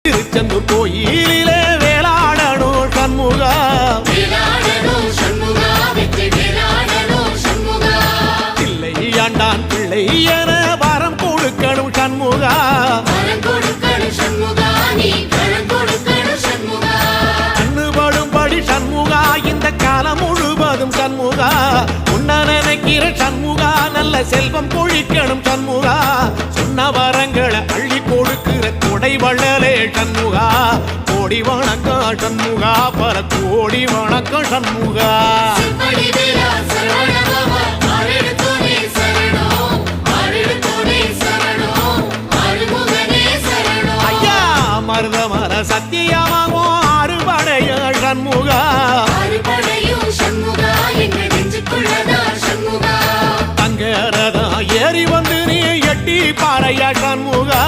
திருச்செந்தூர் கோயிலிலே வேளாடணும் சண்முகா, பிள்ளை ஆண்டான் பிள்ளை என வரம் கொடுக்கணும் சண்முகா, கண்ணுபடும்படி சண்முகா இந்த காலம் முழுவதும் சண்முகா, உன்ன நினைக்கிற சண்முகா நல்ல செல்வம் பொழிக்கணும் சண்முகா, சொன்ன வரங்களை அள்ளி கொடுக்கிற கொடை வள்ளலே சண்முகா, கோடி வணக்கம் சண்முகா, பல கோடி வணக்கம் சண்முகா. ஐயா மருதமர சத்தியமாகும் அறுபடைய சண்முகா, தங்கரதா ஏறி வந்து நீ எட்டி பாறையா சண்முகா.